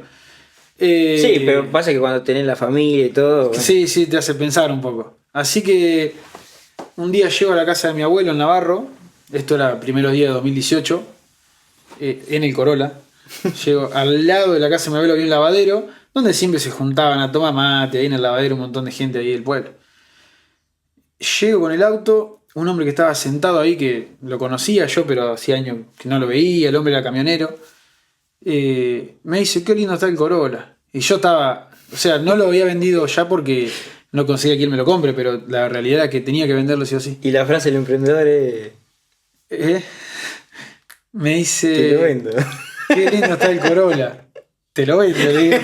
Sí, pero pasa que cuando tenés la familia y todo. Bueno. Sí, te hace pensar un poco. Así que un día llego a la casa de mi abuelo en Navarro. Esto era primeros días de 2018. En el Corolla. Llego al lado de la casa de mi abuelo, había un lavadero donde siempre se juntaban a tomar mate. Ahí en el lavadero un montón de gente ahí del pueblo. Llego con el auto, un hombre que estaba sentado ahí, que lo conocía yo, pero hacía años que no lo veía, el hombre era camionero. Me dice, qué lindo está el Corolla. Y yo estaba, o sea, no lo había vendido ya porque no conseguía quien me lo compre, pero la realidad era que tenía que venderlo sí o sí. Y la frase del emprendedor es... Me dice, Te lo vendo. qué lindo está el Corolla. Te lo vendo, le digo.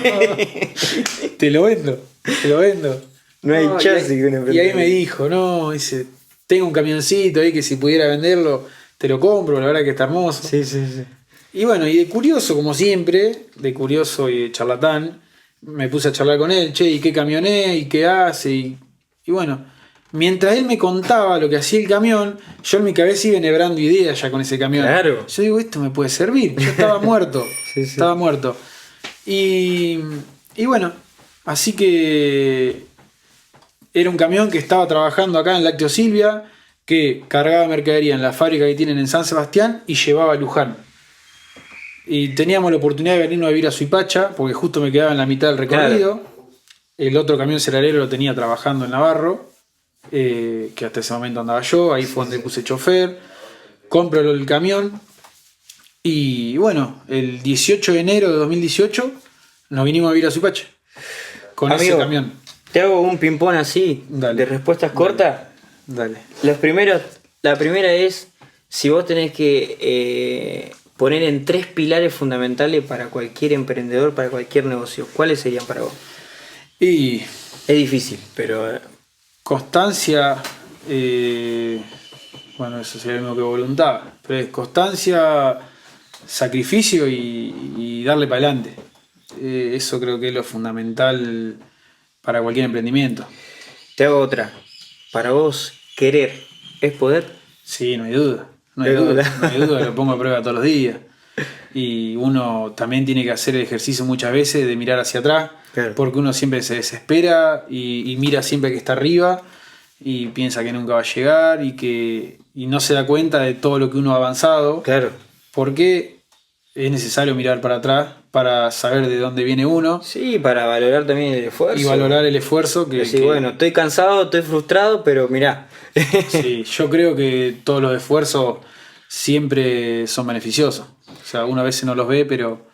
Te lo vendo. No hay chance que un emprendedor. Y ahí me dijo, no, dice, tengo un camioncito ahí que si pudiera venderlo, te lo compro, la verdad que está hermoso. Sí. Y bueno, y de curioso, como siempre, de curioso y de charlatán, me puse a charlar con él, che, ¿y qué camión es? ¿Y qué hace? Y bueno, mientras él me contaba lo que hacía el camión, yo en mi cabeza iba enhebrando ideas ya con ese camión. Claro. Yo digo, esto me puede servir. Yo estaba muerto. Sí. Estaba muerto. Y bueno, así que era un camión que estaba trabajando acá en Lácteo Silvia, que cargaba mercadería en la fábrica que tienen en San Sebastián y llevaba a Luján. Y teníamos la oportunidad de venirnos a vivir a Suipacha, porque justo me quedaba en la mitad del recorrido. Claro. El otro camión celarero lo tenía trabajando en Navarro, que hasta ese momento andaba yo, ahí fue donde puse chofer. Compro el camión y bueno, el 18 de enero de 2018 nos vinimos a vivir a Suipacha con ese camión. Te hago un ping-pong así, de respuestas cortas. Dale. La primera es, si vos tenés que poner en 3 pilares fundamentales para cualquier emprendedor, para cualquier negocio, ¿cuáles serían para vos? Y es difícil, pero... Constancia, bueno, eso sería lo mismo que voluntad, pero es constancia, sacrificio y darle para adelante. Eso creo que es lo fundamental para cualquier emprendimiento. Te hago otra. para vos, querer es poder. Sí, no hay duda. No hay duda, lo pongo a prueba todos los días. Y uno también tiene que hacer el ejercicio muchas veces de mirar hacia atrás, Claro. porque uno siempre se desespera y mira siempre que está arriba y piensa que nunca va a llegar y no se da cuenta de todo lo que uno ha avanzado, Claro. porque es necesario mirar para atrás para saber de dónde viene uno Sí, para valorar también el esfuerzo. y valorar el esfuerzo Decir, bueno, estoy cansado, estoy frustrado, pero mirá. Sí, yo creo que todos los esfuerzos siempre son beneficiosos. O sea, uno a veces no los ve, pero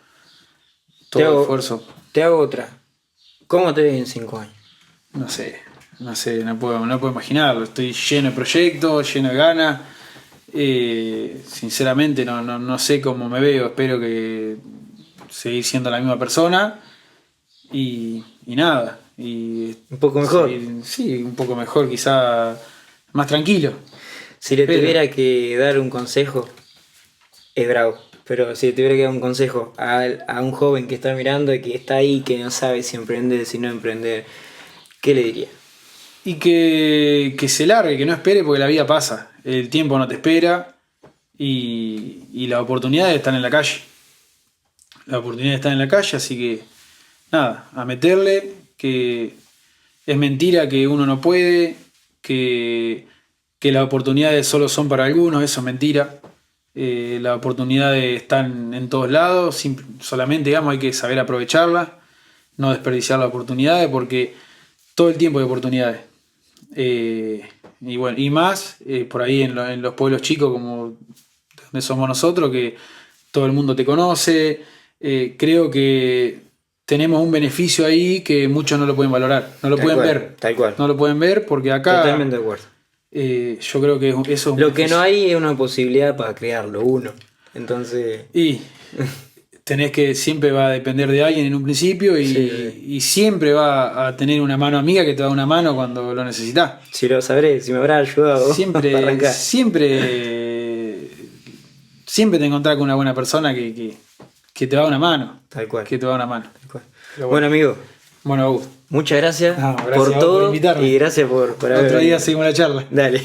todo esfuerzo. Te hago otra. ¿Cómo te ves en 5 años? No sé, no puedo imaginarlo. Estoy lleno de proyectos, lleno de ganas. Sinceramente no sé cómo me veo. Espero que seguir siendo la misma persona y nada. Y Un poco mejor. Sí, un poco mejor, quizá más tranquilo. Si le tuviera que dar un consejo, es bravo, pero si le tuviera que dar un consejo a un joven que está mirando y que está ahí, que no sabe si emprender, si no emprender, ¿qué le diría? Y que se largue, que no espere porque la vida pasa. El tiempo no te espera y las oportunidades están en la calle. Las oportunidades están en la calle, así que nada, a meterle, que es mentira que uno no puede, que las oportunidades solo son para algunos, eso es mentira. Las oportunidades están en todos lados, solamente digamos hay que saber aprovecharlas, no desperdiciar las oportunidades porque todo el tiempo hay oportunidades. Y bueno, y más por ahí en los pueblos chicos como donde somos nosotros, que todo el mundo te conoce. Creo que tenemos un beneficio ahí que muchos no lo pueden valorar, no lo pueden ver. Tal cual. No lo pueden ver porque acá Totalmente de acuerdo. yo creo que eso es un Lo que beneficio. no hay es una posibilidad para crearlo, uno. Entonces, Y tenés que, siempre va a depender de alguien en un principio y siempre va a tener una mano amiga que te da una mano cuando lo necesitas. si lo sabré, si me habrá ayudado para Siempre te encontrás con una buena persona que te da una mano. Tal cual. Que te da una mano. Tal cual. Pero Bueno, amigo, bueno, Augusto. muchas gracias, No, gracias a por vos por todo invitarme. y gracias por haber Otro día venido. seguimos la charla. Dale.